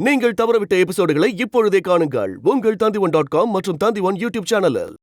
நீங்கள் தவறவிட்ட எபிசோடுகளை இப்பொழுதே காணுங்கள் உங்கள் Tandivan.com மற்றும் Tandivan யூடியூப் சேனலில்.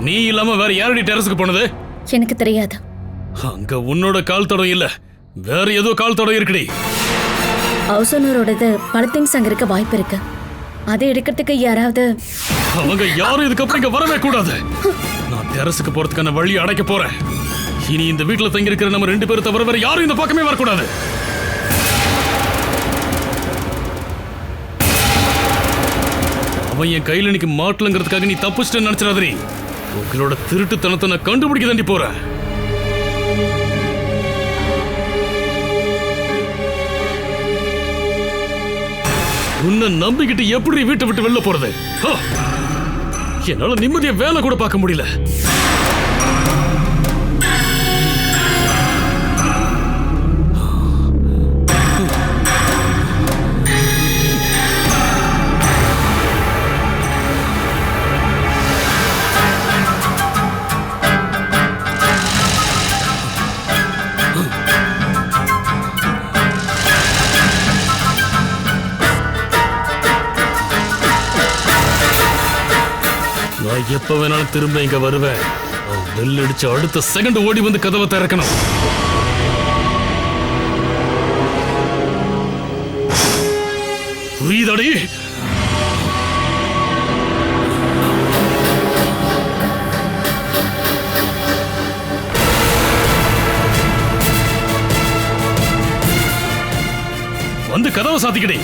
நீ இல்லாம வேற யாரடி டெரஸ்க்கு போனது? எனக்கு தெரியாது. அங்க உன்னோட கால் தடம் இல்ல, வேற ஏதோ கால் தடம் இருக்குடி. ஹவுஸ்ஓனரோடது பல திங்ஸ் அங்க இருக்க வாய்ப்பு இருக்கு. அதை எடுக்கிறதுக்கு யாராவது அவங்க யாரும் இதுக்கப்புறம் இங்க வரவே கூடாது. நான் டெரஸ்க்கு போறதுக்கான வழி அடைக்க போறேன். இனி இந்த வீட்டுல தங்கி இருக்கிற நம்ம 2 பேரும் தவிர வேற யாரும் இந்த பக்கமே வரக்கூடாது. அவன் என் கையில இன்னைக்கு மாட்டலங்கிறதுக்காக நீ தப்பிச்சிட்டு நினைச்சிடாதீ. உங்களோட திருட்டுத்தனத்தை நான் கண்டுபிடிக்க தாண்டி போறேன். உன்னை நம்பிக்கிட்டு எப்படி வீட்டை விட்டு வெளில போறது? என்னால நிம்மதியா வேலை கூட பார்க்க முடியல. நான் எப்ப வேணாலும் திரும்ப இங்க வருவேன். பெல் அடிச்சு அடுத்த செகண்ட் ஓடி வந்து கதவை திறக்கணும். புரியுதாடி? வந்து கதவை சாத்திக்கிட்டே.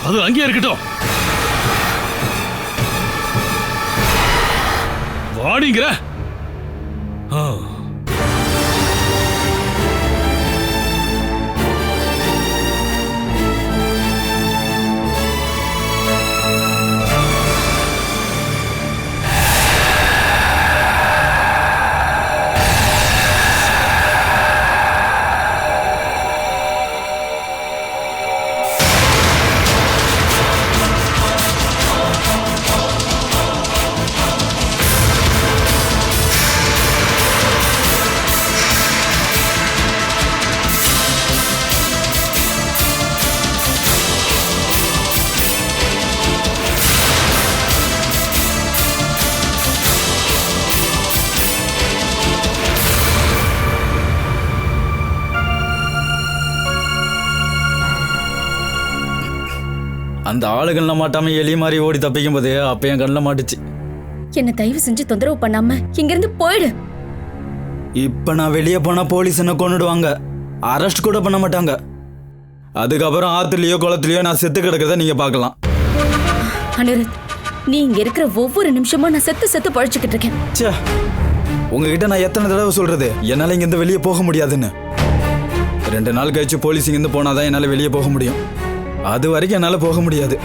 அது அங்கே இருக்கட்டும். வாடிங்கிற அந்த ஆளுகள்லாம் மாட்டாம எலி மாதிரி ஓடி தப்பிக்கும் போது அப்ப என் கண்ணில் மாட்டுச்சு. என்ன தயவு செஞ்சு தொந்தரவு பண்ணாம இங்கிருந்து போயிடு. இப்ப நான் வெளியே போனா போலீஸ் என்ன கொன்னுடுவாங்க, அரெஸ்ட் கூட பண்ண மாட்டாங்க. அதுக்கப்புறம் ஆத்துலயோ குளத்துலயோ நான் செத்து கிடக்கிறத நீங்க பார்க்கலாம். அனிருத், நீ இங்க இருக்கிற ஒவ்வொரு நிமிஷமும் நான் செத்து செத்து பழிச்சுக்கிட்டு இருக்கேன். ச்சே, உங்ககிட்ட நான் எத்தனை தடவை சொல்றது என்னால இங்கிருந்து வெளியே போக முடியாதுன்னு. 2 நாள் கழிச்சு போலீஸ் இங்கிருந்து போனாதான் என்னால வெளியே போக முடியும். அது வரைக்கும் என்னால போக முடியாது.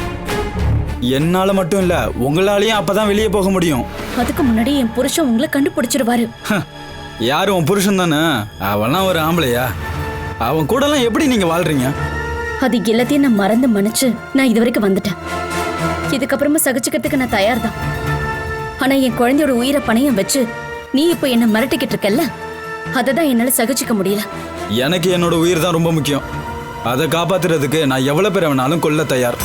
என்னால மட்டும் இல்ல, உங்களாலையும் அப்பதான் வெளியே போக முடியும். அதுக்கு முன்னாடி என் புருஷன் உங்களை கண்டுபிடிச்சிருவாரு. யாரு உன் புருஷன் தானே? அவன்லாம் ஒரு ஆம்பளையா? அவன் கூடலாம் எப்படி நீங்க வாழ்றீங்க? அது எல்லாத்தையும் நான் மறந்து மன்னிச்சு நான் இது வரைக்கும் வந்துட்டேன். இதுக்கப்புறமா சகிச்சுக்கிறதுக்கு நான் தயார் தான். ஆனா என் குழந்தையோட உயிரை பணையம் வச்சு நீ இப்ப என்ன மிரட்டிக்கிட்டு இருக்கல்ல, அததான் என்னால சகிச்சுக்க முடியல. எனக்கு என்னோட உயிர் தான் ரொம்ப முக்கியம். அதை காப்பாத்துறதுக்கு நான் எவ்வளவு பேர் வேணாலும் கொல்ல தயார்.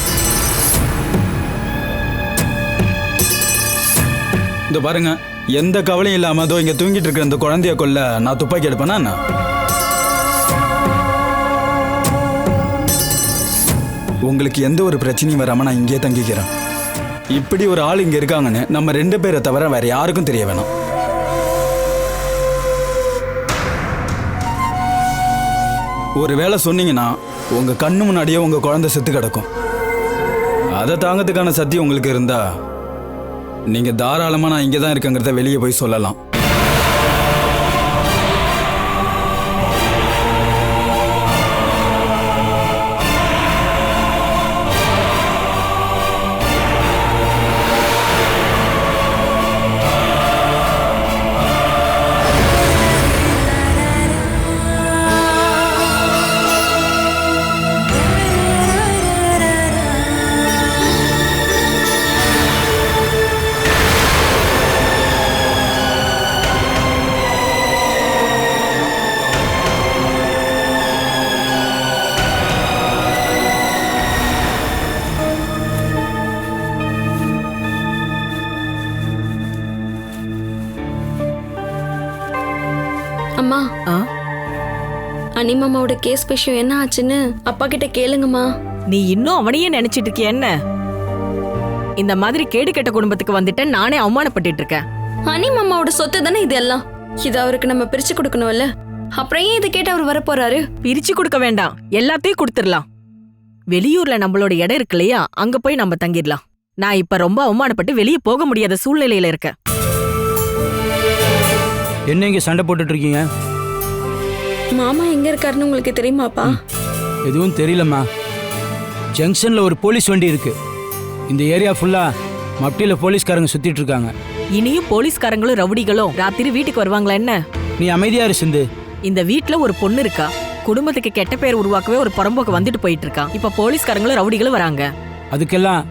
இந்த பாருங்க, எந்த கவலையும் இல்லாம அதோ இங்க தூங்கிட்டு இருக்கிற இந்த குழந்தைய கொல்ல நான் துப்பாக்கி எடுப்பேனா என்ன? உங்களுக்கு எந்த ஒரு பிரச்சனையும் வராம நான் இங்கே தங்கிக்கிறேன். இப்படி ஒரு ஆள் இங்க இருக்காங்கன்னு நம்ம 2 பேரை தவிர வேற யாருக்கும் தெரிய வேணாம். ஒரு வேளை சொன்னீங்கன்னா உங்க கண்ணு முன்னாடியே உங்க குழந்தை செத்து கிடக்கும். அதை தாங்கிறதுக்கான சக்தி உங்களுக்கு இருந்தா நீங்க தாராளமா நான் இங்கே தான் இருக்கேங்கிறத வெளியே போய் சொல்லலாம். அம்மா, அனிமாமாவோட கேஸ் விஷயம் என்ன ஆச்சுன்னு அப்பா கிட்ட கேளுங்கம்மா. நீ இன்னும் அவனையே நினைச்சிட்டு இருக்கிய என்ன? இந்த மாதிரி கேடு கெட்ட குடும்பத்துக்கு வந்துட்டு நானே அவமானப்பட்டு இருக்கேன். அனிமாமாவோட சொத்து தானே இது எல்லாம். இது அவருக்கு நம்ம பிரிச்சு கொடுக்கணும்ல. அப்புறம் ஏன் இதை கேட்டு அவர் வர போறாரு? பிரிச்சு கொடுக்க வேண்டாம், எல்லாத்தையும் கொடுத்துடலாம். வெளியூர்ல நம்மளோட இடம் இருக்கு இல்லையா, அங்க போய் நம்ம தங்கிடலாம். நான் இப்ப ரொம்ப அவமானப்பட்டு வெளியே போக முடியாத சூழ்நிலையில இருக்கேன். என்ன இங்க சண்டை போட்டுட்டு இருக்கீங்க? மாமா எங்க இருக்காருன்னு உங்களுக்கு தெரியுமாப்பா? எதுவும் தெரியலம்மா. ஜங்ஷன்ல ஒரு போலீஸ் வண்டி இருக்கு. இந்த ஏரியா ஃபுல்லா மப்டியில போலீஸ்காரங்க சுத்திட்டு இருக்காங்க. இனியும் போலீஸ்காரங்களும் ரவுடிகளும் ராத்திரி வீட்டுக்கு வருவாங்களா என்ன? நீ அமைதியா இரு சிந்து. இந்த வீட்ல ஒரு பொண்ணு இருக்கா. குடும்பத்துக்கு கெட்ட பேர் உருவாக்கவே ஒரு புறம்போக்கு வந்துட்டு போயிட்டு இருக்கான். இப்ப போலீஸ்காரங்களும் ரவுடிகளும் வராங்க. அதுக்கெல்லாம்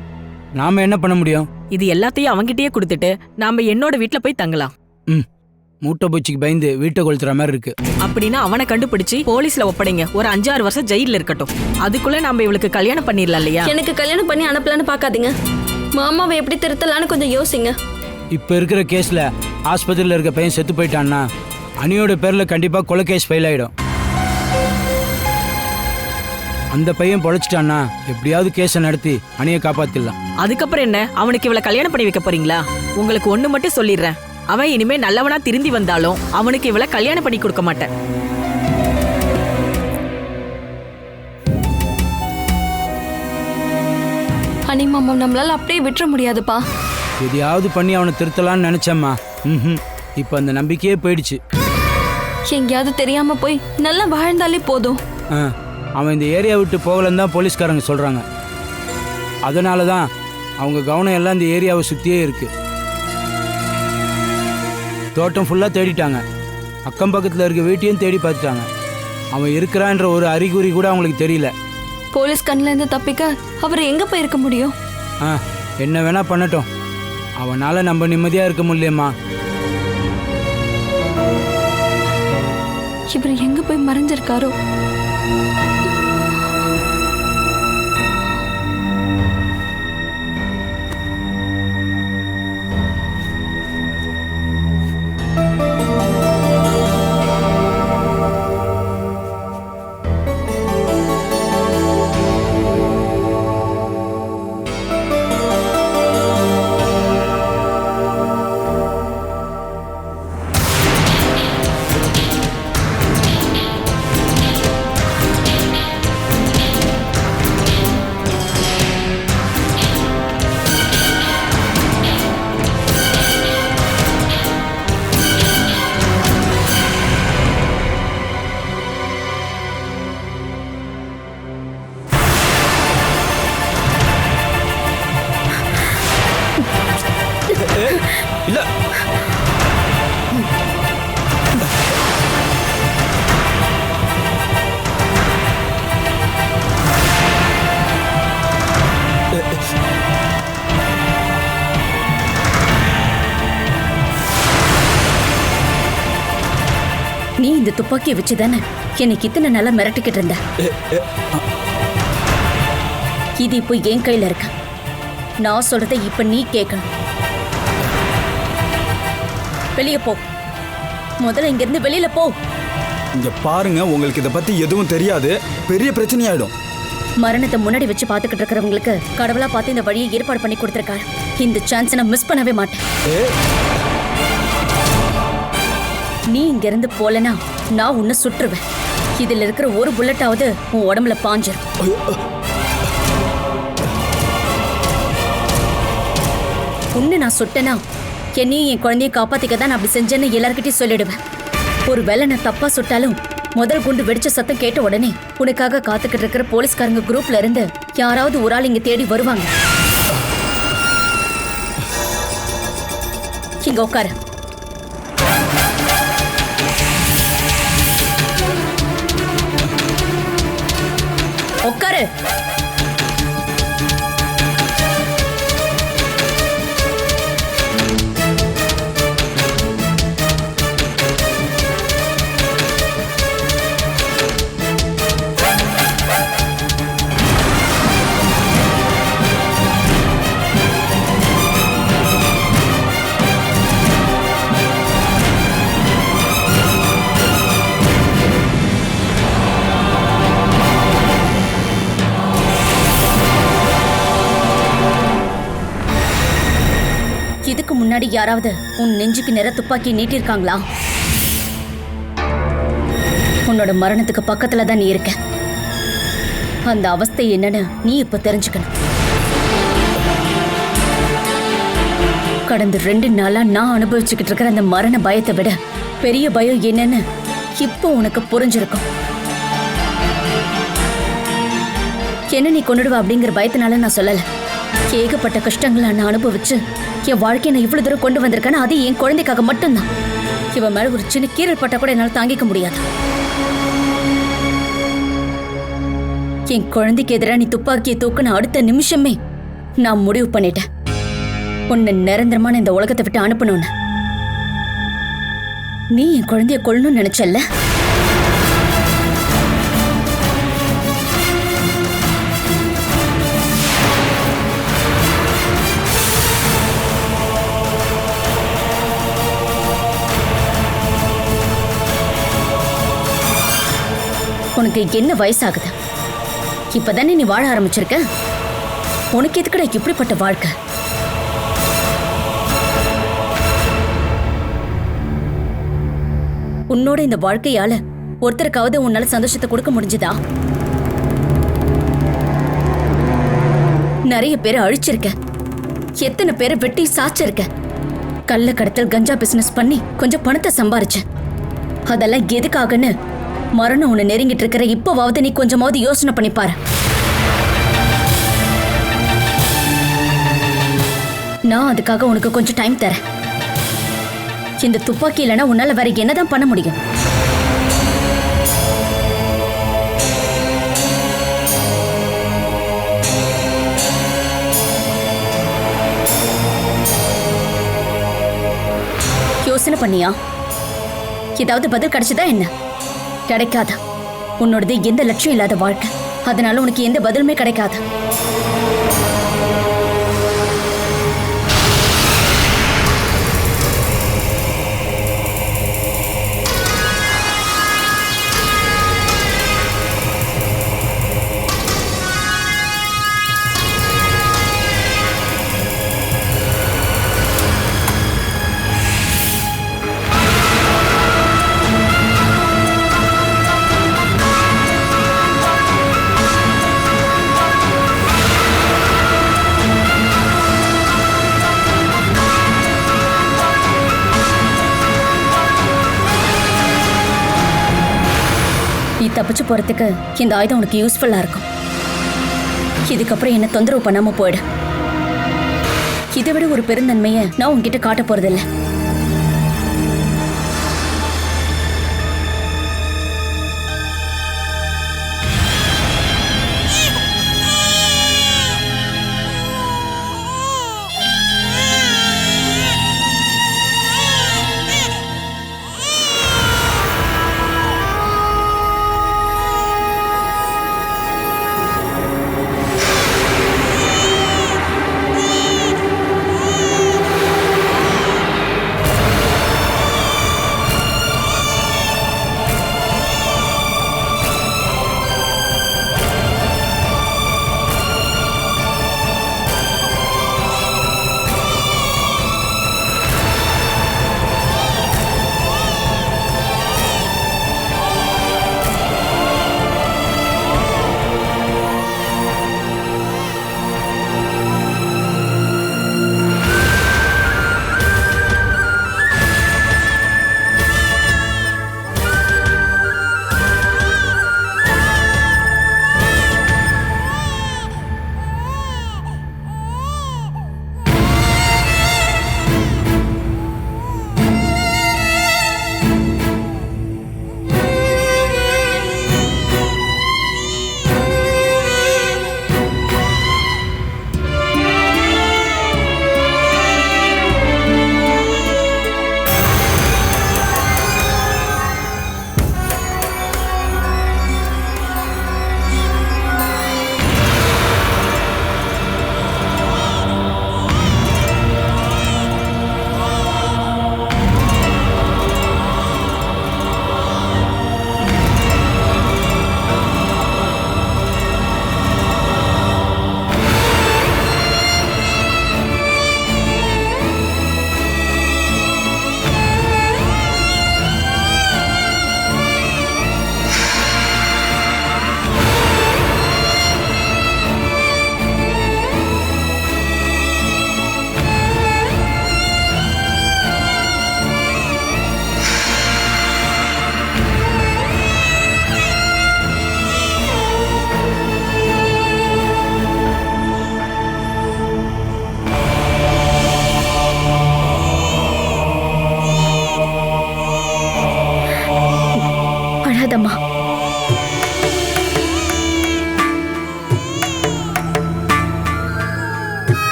நாம என்ன பண்ண முடியும்? இது எல்லாத்தையும் அவங்கிட்டயே கொடுத்துட்டு நாம என்னோட வீட்ல போய் தங்கலாம். மூட்டை பூச்சிக்கு பயந்து வீட்டை கொளுத்துற மாதிரி இருக்கு. அப்படின்னா அவனை கண்டுபிடிச்சு போலீஸ்ல ஒப்படைங்க. ஒரு 5-6 வருஷம் ஜெயில இருக்கட்டும். அதுக்குள்ள நாம இவளுக்கு கல்யாணம் பண்ணிடலாம் இல்லையா? எனக்கு கல்யாணம் பண்ணி அனுப்பலான்னு பாக்காதீங்க. மாமாவை எப்படி திருத்தலான்னு கொஞ்சம் யோசிங்க. இப்ப இருக்கிற கேஸ்ல ஆஸ்பத்திரியில இருக்க பையன் செத்து போயிட்டான்னா அனியோட பேர்ல கண்டிப்பா கொலை கேஸ் ஃபைல் ஆயிடும். அந்த பையன் பொழைச்சிட்டான்னா எப்படியாவது கேஸை நடத்தி அணியை காப்பாத்திடலாம். அதுக்கப்புறம் என்ன, அவனுக்கு இவளை கல்யாணம் பண்ணி வைக்க போறீங்களா? உங்களுக்கு ஒண்ணு மட்டும் சொல்லிடுறேன், அவன் இனிமே நல்லவனா திருந்தி வந்தாலும் அவனுக்கு இவளை கல்யாணம் பண்ணி கொடுக்க மாட்டேன். அனிமாமா நம்மளால அப்படியே விட்டுற முடியாதுப்பா. எதையாவது பண்ணி அவனை திருத்தலான்னு நினைச்சேம்மா. இப்ப அந்த நம்பிக்கையே போயிடுச்சு. எங்கேயாவது தெரியாம போய் நல்லா வாழ்ந்தாலே போதும். அவன் இந்த ஏரியா விட்டு போகலன்னு தான் போலீஸ்காரங்க சொல்றாங்க. அதனால தான் அவங்க கவனம் எல்லாம் இந்த ஏரியாவை சுத்தியே இருக்கு. தோட்டம் ஃபுல்லாக தேடிட்டாங்க. அக்கம் பக்கத்தில் இருக்க வீட்டையும் தேடி பார்த்துட்டாங்க. அவன் இருக்கிறான்ற ஒரு அறிகுறி கூட அவங்களுக்கு தெரியல. போலீஸ் கண்ணில் இருந்து தப்பிக்க அவர் எங்க போய் இருக்க முடியும்? என்ன வேணா பண்ணட்டும், அவனால நம்ம நிம்மதியா இருக்க முடியலம்மா. இவர் எங்க போய் மறைஞ்சிருக்காரோ? துப்பாக்கியை வச்சுதானே எனக்கு இத்தனை நாளா மிரட்டிக்கிட்டு இருந்த. இது இப்போ என் கையில இருக்க. நான் சொல்றதை இப்ப நீ கேட்கணும். வெளியே போ. முதல்ல இங்க இருந்து வெளியில போ. இங்க பாருங்க, உங்களுக்கு இதை பத்தி எதுவும் தெரியாது. பெரிய பிரச்சனையாயிடும். மரணத்தை முன்னாடி வச்சு பாத்துக்கிட்டு இருக்கிறவங்களுக்கு கடவுளா பார்த்து இந்த வழியை ஏற்பாடு பண்ணி கொடுத்திருக்காரு. இந்த சான்ஸ் நான் மிஸ் பண்ணவே மாட்டேன். நீ இங்க இருந்து போலனா நான் உன்னை சுற்றுவேன். இதுல இருக்கிற ஒரு புல்லட்டாவது உன் உடம்புல பாஞ்சிரும். உன்னை நான் சுட்டனா என்னையும் என் குழந்தைய காப்பாத்திக்க தான் நான் அப்படி செஞ்சேன்னு எல்லார்கிட்டயும் சொல்லிடுவேன். ஒரு வேளை நான் தப்பா சுட்டாலும் முதல் குண்டு வெடிச்ச சத்தம் கேட்ட உடனே உனக்காக காத்துக்கிட்டு இருக்கிற போலீஸ்காரங்க குரூப்ல இருந்து யாராவது ஒரு ஆள் இங்க தேடி வருவாங்க. இங்க உட்காரு. உட்காரு. இதுக்கு முன்னாடி யாராவது உன் நெஞ்சுக்கு நேர துப்பாக்கி நீட்டிருக்காங்களா? உன்னோட மரணத்துக்கு பக்கத்துல தான் நீ இருக்க. அந்த அவஸ்தை என்னன்னு நீ இப்ப தெரிஞ்சுக்கணும். கடந்த 2 நாளா நான் அனுபவிச்சுக்கிட்டு இருக்கிற அந்த மரண பயத்தை விட பெரிய பயம் என்னன்னு இப்போ உனக்கு புரிஞ்சிருக்கும். என்ன நீ கொண்டுடுவ அப்படிங்கிற பயத்தினால நான் சொல்லல. ஏகப்பட்ட கஷ்டங்களை நான் அனுபவிச்சு என் வாழ்க்கையை நான் இவ்வளவு தூரம் கொண்டு வந்திருக்கேன்னா அது என் குழந்தைக்காக மட்டும்தான். இவன் மேல ஒரு சின்ன கீரல் பட்டா கூட என்னால் தாங்கிக்க முடியாது. என் குழந்தைக்கு எதிராக நீ துப்பாக்கியை தூக்குன அடுத்த நிமிஷமே நான் முடிவு பண்ணிட்டேன். உன்னை நிரந்தரமான இந்த உலகத்தை விட்டு அனுப்பணும்னு. நீ என் குழந்தைய கொல்லணும்னு நினைச்சல்ல? உனக்கு என்ன வயசாகுது? இப்பதானே நீ வாழ ஆரம்பிச்சிருக்க. உனக்கு எதுக்குடா இப்படிப்பட்ட வாழ்க்கை? உன்னோட இந்த வாழ்க்கையால ஒருத்தருக்காவது உன்னால சந்தோஷத்தை கொடுக்க முடிஞ்சுதா? நிறைய பேரை அழிச்சிருக்க. எத்தனை பேரை வெட்டி சாச்சிருக்க. கள்ள கடத்தல் கஞ்சா பிசினஸ் பண்ணி கொஞ்சம் பணத்தை சம்பாரிச்ச. அதெல்லாம் எதுக்காகன்னு மரணம் உன்னை நெருங்கிட்டு இருக்கிற இப்போவாவது நீ கொஞ்சமாவது யோசனை பண்ணி பாரு. நான் அதுக்காக உனக்கு கொஞ்சம் டைம் தரேன். இந்த துப்பாக்கி இல்லைன்னா உன்னால வேற என்னதான் பண்ண முடியும்? யோசனை பண்ணியா? ஏதாவது பதில் கிடைச்சதா என்ன? கிடைக்காத. உன்னோடது எந்த லட்சியம் இல்லாத வாழ்க்கை. அதனால உனக்கு எந்த பதிலுமே கிடைக்காது. தப்பிச்சு போறதுக்கு இந்த ஆயுதம் உனக்கு யூஸ்ஃபுல்லா இருக்கும். இதுக்கப்புறம் என்ன தொந்தரவு பண்ணாம போயிடு. இதை விட ஒரு பெருந்தன்மையை நான் உன்கிட்ட காட்ட போறதில்லை.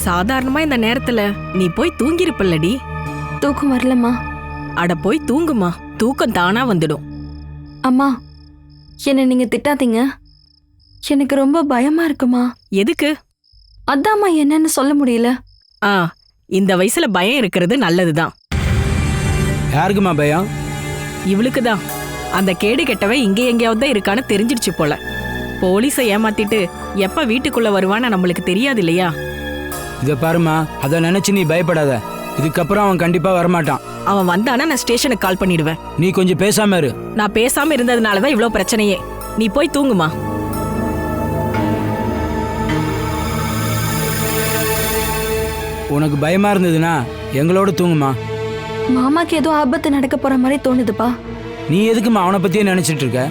சாதாரணமா இந்த நேரத்துல நீ போய் தூங்கிருப்பல்லடி. தூக்கம் வரலம்மா. அட போய் தூங்குமா, தூக்கம் தானா வந்துடும். அம்மா, என்னை நீங்க திட்டாதீங்க. எனக்கு ரொம்ப பயமா இருக்குமா. எதுக்கு? அதாம்மா என்னன்னு சொல்ல முடியல. இந்த வயசுல பயம் இருக்கிறது நல்லதுதான். யாருக்குமா பயம்? இவளுக்குதான். அந்த கேடு கெட்டவ இங்க எங்கேயாவது தான் இருக்கான்னு தெரிஞ்சிடுச்சு போல. போலீஸை ஏமாத்திட்டு எப்ப வீட்டுக்குள்ள வருவான்னு நம்மளுக்கு தெரியாது இல்லையா? இதை பாருமா, அதை நினைச்சு நீ பயப்படாத. இதுக்கப்புறம் அவன் கண்டிப்பா வரமாட்டான். அவன் வந்தானா நான் ஸ்டேஷனுக்கு கால் பண்ணிடுவேன். நீ கொஞ்சம் பேசாம இரு. நான் பேசாம இருந்ததுனாலதான் இவ்ளோ பிரச்சனையே. நீ போய் தூங்குமா. உனக்கு பயமா இருந்ததுன்னா எங்களோட தூங்குமா. மாமாக்கு ஏதோ ஆபத்து நடக்க போற மாதிரி தோணுதுப்பா. நீ எதுக்குமா அவனை பத்தியே நினைச்சிட்டு இருக்க?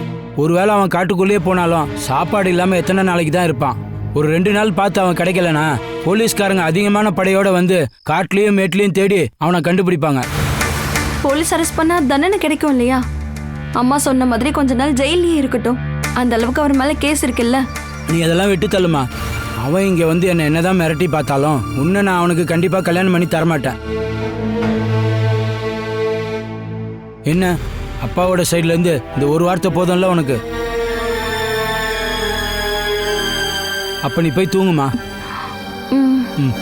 ஒருவேளை அவன் காட்டுக்குள்ளேயே போனாலும் சாப்பாடு இல்லாம எத்தனை நாளைக்கு தான் இருப்பான்? ஒரு 2 நாள் பார்த்து அவன் கிடைக்கலனா போலீஸ்காரங்க அதிகமான படையோட வந்து காட்டுலயும் மேட்லயும் தேடி அவனை கண்டுபிடிப்பாங்க. போலீஸ் அரெஸ்ட் பண்ணா தண்டனை கிடைக்கும் இல்லையா? அம்மா சொன்ன மாதிரி கொஞ்ச நாள் ஜெயிலே இருக்கட்டும். அந்த அளவுக்கு அவர் மேல கேஸ் இருக்குல்ல. நீ அதெல்லாம் விட்டு தள்ளுமா. அவன் இங்க வந்து என்னதான் மிரட்டி பார்த்தாலும் உன்னை நான் அவனுக்கு கண்டிப்பா கல்யாணம் பண்ணி தரமாட்டேன். என்ன, அப்பாவோட சைட்ல இருந்து இந்த ஒரு வார்த்தை போதும்ல உனக்கு? அப்ப நீ போய் தூங்குமா. ம்.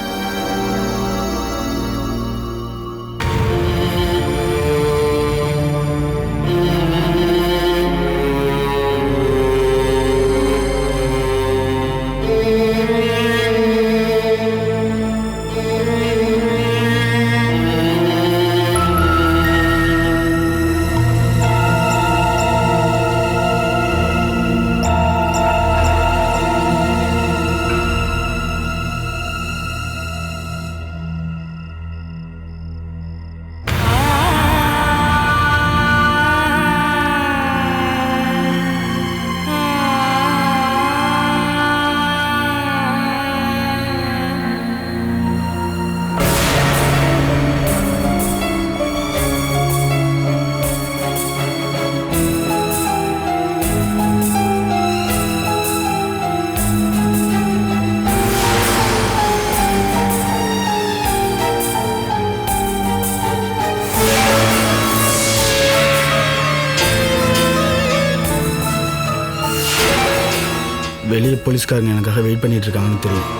வெளியே போலீஸ்காரங்க எனக்காக வெயிட் பண்ணிட்டு இருக்காங்கன்னு தெரியும்.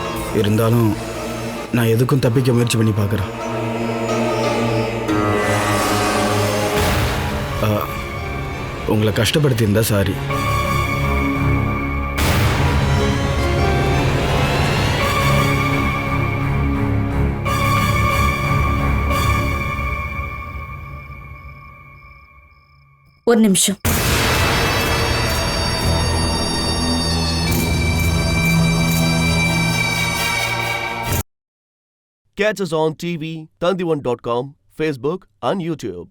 இருந்தாலும் நான் எதுக்கும் தப்பிக்க முயற்சி பண்ணி பார்க்குறேன். உங்களை கஷ்டப்படுத்தியிருந்தா சாரி. ஒரு நிமிஷம். Catch us on TV, Tandivan.com, Facebook and YouTube.